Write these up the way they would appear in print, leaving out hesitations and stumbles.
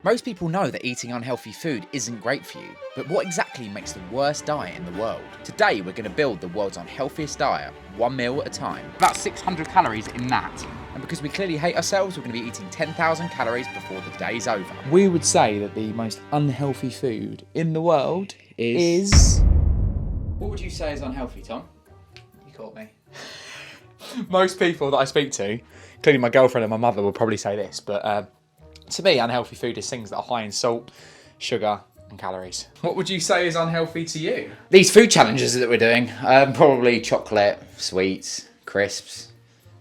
Most people know that eating unhealthy food isn't great for you, but what exactly makes the worst diet in the world? Today we're going to build the world's unhealthiest diet, one meal at a time. About 600 calories in that. And because we clearly hate ourselves, we're going to be eating 10,000 calories before the day's over. We would say that the most unhealthy food in the world is... What would you say is unhealthy, Tom? You caught me. Most people that I speak to, including my girlfriend and my mother, will probably say this, but to me, unhealthy food is things that are high in salt, sugar, and calories. What would you say is unhealthy to you? These food challenges that we're doing, probably chocolate, sweets, crisps,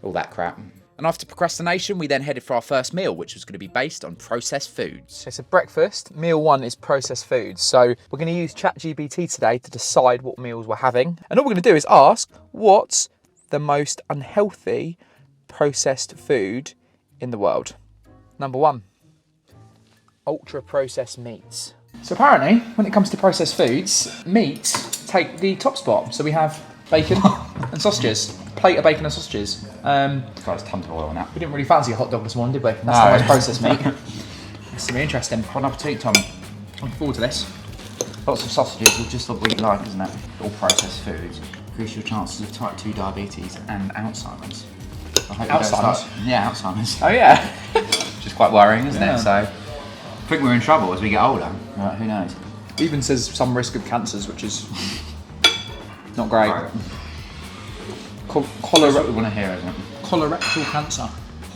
all that crap. And after procrastination, we then headed for our first meal, which was going to be based on processed foods. Okay, so breakfast, meal one is processed foods. So we're going to use ChatGPT today to decide what meals we're having. And all we're going to do is ask, what's the most unhealthy processed food in the world? Number one, ultra processed meats. So apparently, when it comes to processed foods, meats take the top spot. So we have bacon and sausages, a plate of bacon and sausages. Got tons of oil on that. We didn't really fancy a hot dog this morning, did we? That's the most processed meat. It's going to be interesting. Bon appetit, Tom. Looking forward to this. Lots of sausages, which just what we like, isn't it? All processed foods increase your chances of type 2 diabetes and Alzheimer's. I hope Alzheimer's? Yeah, Alzheimer's. Oh yeah. Which is quite worrying, isn't it? So I think we're in trouble as we get older. Right, who knows? It even says some risk of cancers, which is not great. Right. That's what we want to hear, isn't it? Colorectal cancer.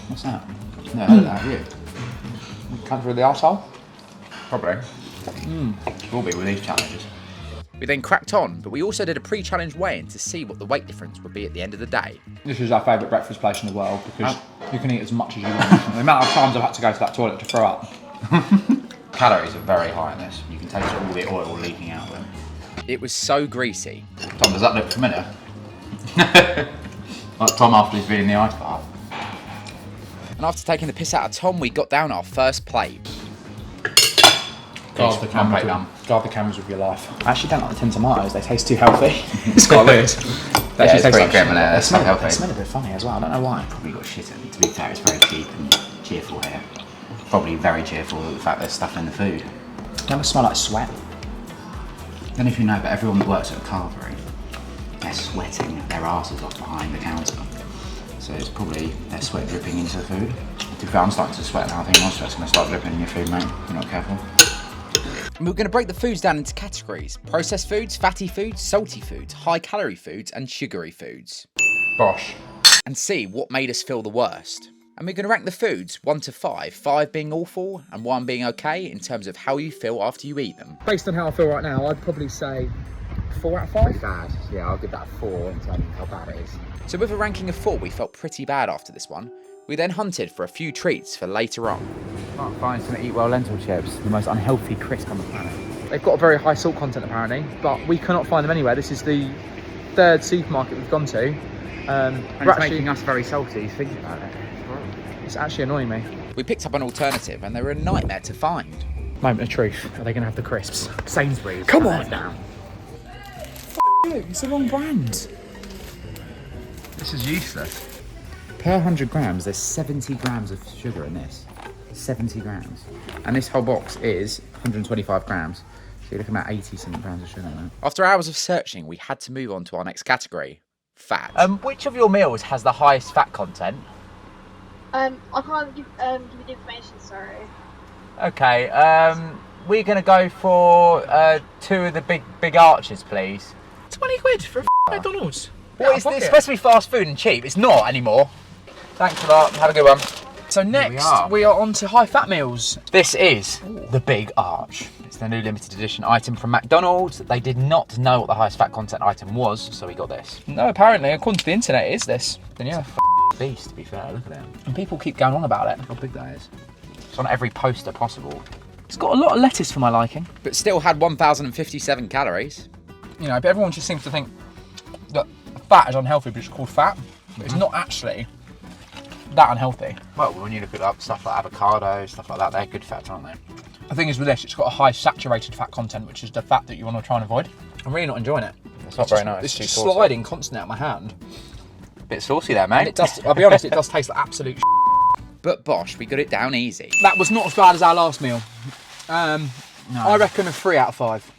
What's that? No, heard of that, have you? Cancer of the arsehole? Probably. Will be with these challenges. We then cracked on, but we also did a pre-challenge weigh-in to see what the weight difference would be at the end of the day. This is our favourite breakfast place in the world because you can eat as much as you want. The amount of times I've had to go to that toilet to throw up. Calories are very high in this. You can taste all the oil leaking out of them. It was so greasy. Tom, does that look familiar? Like Tom after he's been in the ice bath. And after taking the piss out of Tom, we got down our first plate. Guard the cameras with your life. I actually don't like the tin tomatoes, they taste too healthy. It's quite weird. They Yeah, it's pretty grim, isn't it? They It's not healthy. They smell a bit funny as well, I don't know why. Probably got shit in. To be fair, it's very cheap and cheerful here. Probably very cheerful with the fact there's stuff in the food. They almost smell like sweat. I don't know if you know, but everyone that works at a carvery, they're sweating their asses off behind the counter. So it's probably their sweat dripping into the food. To be fair, I'm starting to sweat now. I think my sweat's going to start dripping in your food, mate, if you're not careful. And we're going to break the foods down into categories. Processed foods, fatty foods, salty foods, high-calorie foods and sugary foods. Bosh. And see what made us feel the worst. And we're going to rank the foods 1 to 5, 5 being awful and 1 being okay in terms of how you feel after you eat them. Based on how I feel right now, I'd probably say 4 out of 5. Pretty bad. Yeah, I'll give that a 4 in terms of how bad it is. So with a ranking of 4, we felt pretty bad after this one. We then hunted for a few treats for later on. Can't find some Eat Well lentil chips, the most unhealthy crisp on the planet. They've got a very high salt content apparently, but we cannot find them anywhere. This is the 3rd supermarket we've gone to. And it's making us very salty thinking about it. It's actually annoying me. We picked up an alternative and they were a nightmare to find. Moment of truth. Are they going to have the crisps? Sainsbury's. Come on! Down. It's the wrong brand. This is useless. Per 100 grams, there's 70 grams of sugar in this. 70 grams. And this whole box is 125 grams. So you're looking at 80 something grams of sugar in there. After hours of searching, we had to move on to our next category. Fat. Which of your meals has the highest fat content? I can't give you the information, sorry. Okay, we're going to go for 2 of the big arches, please. 20 quid for McDonald's. What is this? It's supposed to be fast food and cheap. It's not anymore. Thanks a lot. Have a good one. So next, we are on to high-fat meals. This is the Big Arch. It's the new limited edition item from McDonald's. They did not know what the highest fat content item was, so we got this. No, apparently, according to the internet, it is this. Then yeah, It's a beast, to be fair. Look at it. and people keep going on about it. Look how big that is. It's on every poster possible. It's got a lot of lettuce for my liking. But still had 1,057 calories. You know, but everyone just seems to think that fat is unhealthy, but it's called fat. But it's not actually that unhealthy. Well, when you look at stuff like avocado, stuff like that, they're good fats, aren't they? The thing is with this, it's got a high saturated fat content, which is the fat that you want to try and avoid. I'm really not enjoying it. It's not very nice. It's just sliding constantly out of my hand. Bit saucy there, mate. And it does, I'll be honest, it does taste like absolute But bosh, we got it down easy. That was not as bad as our last meal. No. I reckon a 3 out of 5.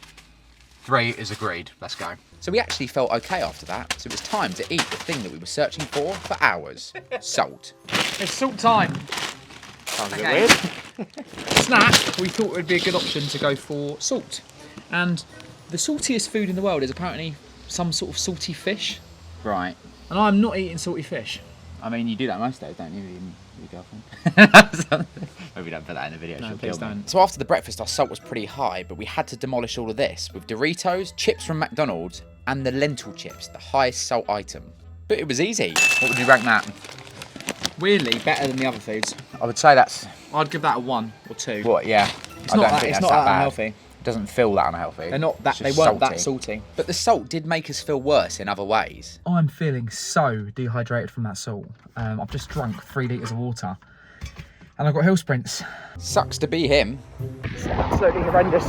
3 is agreed. Let's go. So we actually felt okay after that, so it was time to eat the thing that we were searching for hours. Salt. It's salt time. Sounds a bit weird. Snack, we thought it would be a good option to go for salt. And the saltiest food in the world is apparently some sort of salty fish. Right. And I'm not eating salty fish. I mean, you do that most days, don't you? Your girlfriend. Maybe don't put that in the video. No, please don't. So after the breakfast, our salt was pretty high, but we had to demolish all of this with Doritos, chips from McDonald's, and the lentil chips, the highest salt item. But it was easy. What would you rank that? Weirdly, better than the other foods. I would say that's... I'd give that a 1 or 2. What, yeah. It's not that unhealthy. It doesn't feel that unhealthy. They're not that. It's They just weren't salty. that salty. But the salt did make us feel worse in other ways. I'm feeling so dehydrated from that salt. I've just drunk 3 litres of water. And I've got hill sprints. Sucks to be him. It's absolutely horrendous.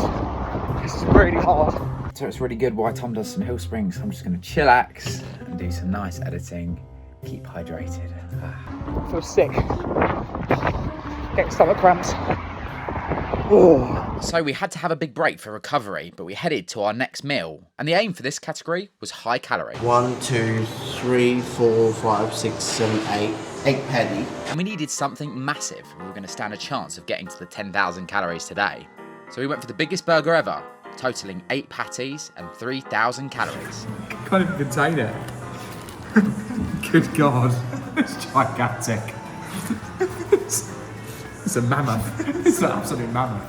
This is really hard. So it's really good while Tom does some hill springs. I'm just going to chillax and do some nice editing. Keep hydrated. I feel sick. Getting stomach cramps. Oh. So we had to have a big break for recovery, but we headed to our next meal. And the aim for this category was high calorie. 1, 2, 3, 4, 5, 6, 7, 8. 8 patty. And we needed something massive if we were going to stand a chance of getting to the 10,000 calories today. So we went for the biggest burger ever, totaling 8 patties and 3,000 calories. Can't even contain it. Good God, it's gigantic. It's a mammoth. It's an absolute mammoth.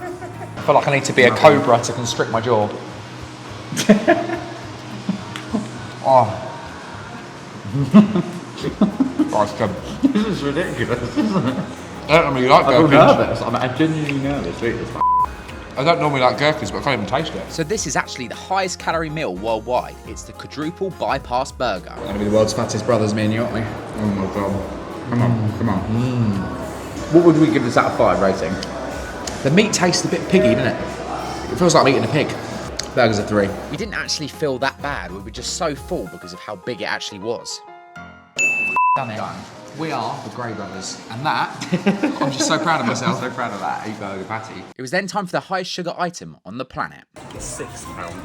I feel like I need to be a cobra to constrict my jaw. Oh. This is ridiculous, isn't it? I don't normally like gherkins. I'm nervous. I'm genuinely nervous. Wait, this I don't normally like gherkins, but I can't even taste it. So this is actually the highest calorie meal worldwide. It's the quadruple bypass burger. We're gonna be the world's fattest brothers, me and you, aren't we? Oh my God. Come on, come on. What would we give this out of 5 rating? The meat tastes a bit piggy, doesn't it? It feels like I'm eating a pig. Burgers are 3. We didn't actually feel that bad. We were just so full because of how big it actually was. Done it. We are the Grey Brothers. And that, I'm just so proud of myself. So proud of that 8 burger patty. It was then time for the highest sugar item on the planet. £6,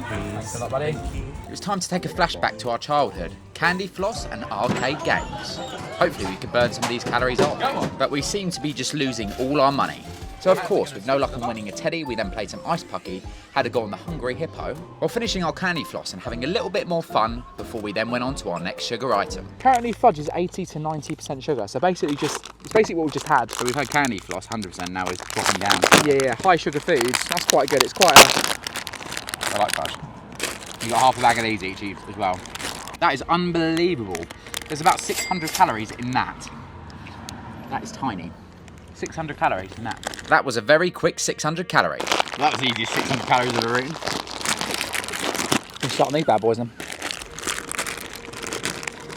please. Good luck, buddy. It was time to take a flashback to our childhood, candy floss and arcade games. Hopefully we could burn some of these calories off, but we seem to be just losing all our money. So of course, with no luck on winning a teddy, we then played some ice pucky, had a go on the Hungry Hippo, while finishing our candy floss and having a little bit more fun before we then went on to our next sugar item. Currently fudge is 80 to 90% sugar, so basically it's basically what we just had. So we've had candy floss, 100%, now it's dropping down. Yeah, high sugar foods, that's quite good. It's quite a... I like fudge. You got half a bag of these each as well. That is unbelievable. There's about 600 calories in that. That is tiny. 600 calories in that. That was a very quick 600 calories. That was the easiest 600 calories I've ever eaten. We'll start on these bad boys then.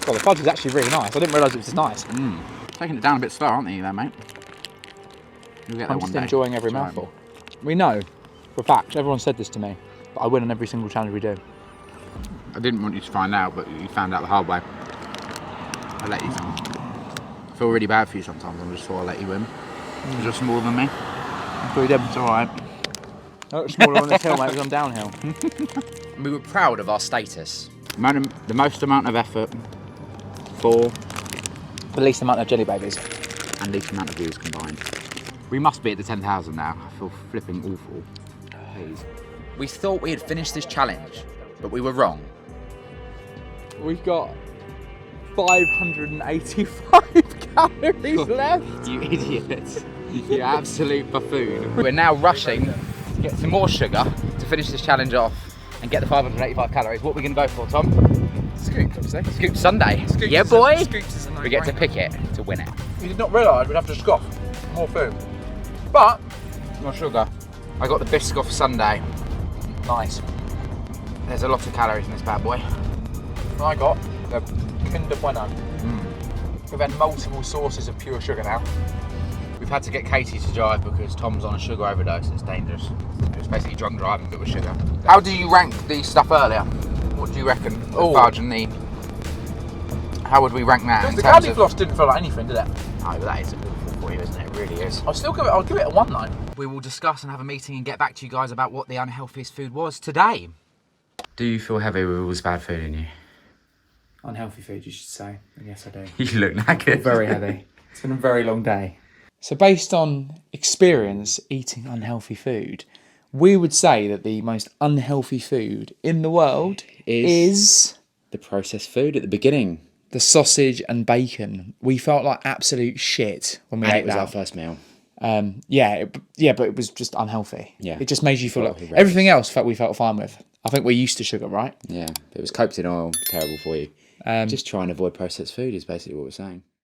Well, the fudge is actually really nice. I didn't realise it was this nice. Taking it down a bit slow, aren't they, there, mate? You'll get there I'm one just day. enjoying every It's all mouthful. We know, for a fact, everyone said this to me, but I win on every single challenge we do. I didn't want you to find out, but you found out the hard way. I let you down. I feel really bad for you sometimes. I just thought I'd let you win. You're smaller than me. That's what we did. It's alright. I look smaller on this hill, mate, because I'm downhill. And we were proud of our status. The most amount of effort for The least amount of jelly babies. and least amount of views combined. We must be at the 10,000 now. I feel flipping awful. Please. We thought we had finished this challenge, but we were wrong. We've got 585 calories left. You idiots. You absolute buffoon. We're now rushing to get some more sugar to finish this challenge off and get the 585 calories. What are we going to go for, Tom? Scoop, obviously. Scoop Sunday. Scoops Yeah, is a- boy. Scoops is a We get to no-brainer. pick it to win it. You did not realise we'd have to scoff more food. But, More sugar. I got the Biscoff Sunday. nice. There's a lot of calories in this bad boy. I got the Kinder Bueno. We've had multiple sources of pure sugar now. We've had to get Katie to drive because Tom's on a sugar overdose. It's dangerous. It was basically drunk driving, but with sugar. How do you rank the stuff earlier? What do you reckon? The Oh. fudge and the... How would we rank that in The terms candy of... floss didn't feel like anything, did it? No, but that is a beautiful for you, isn't it? It really is. I'll give it a 1 though. We will discuss and have a meeting and get back to you guys about what the unhealthiest food was today. Do you feel heavy with all this bad food in you? Unhealthy food, you should say. And yes, I do. You look knackered. Very heavy. It's been a very long day. So based on experience eating unhealthy food, we would say that the most unhealthy food in the world is the processed food at the beginning. the sausage and bacon. We felt like absolute shit when we ate It was that. our first meal. But it was just unhealthy. Yeah. It just made you feel like Horrendous. everything else we felt fine with. I think we're used to sugar, right? Yeah, it was coated in oil, terrible for you. Just try and avoid processed food is basically what we're saying.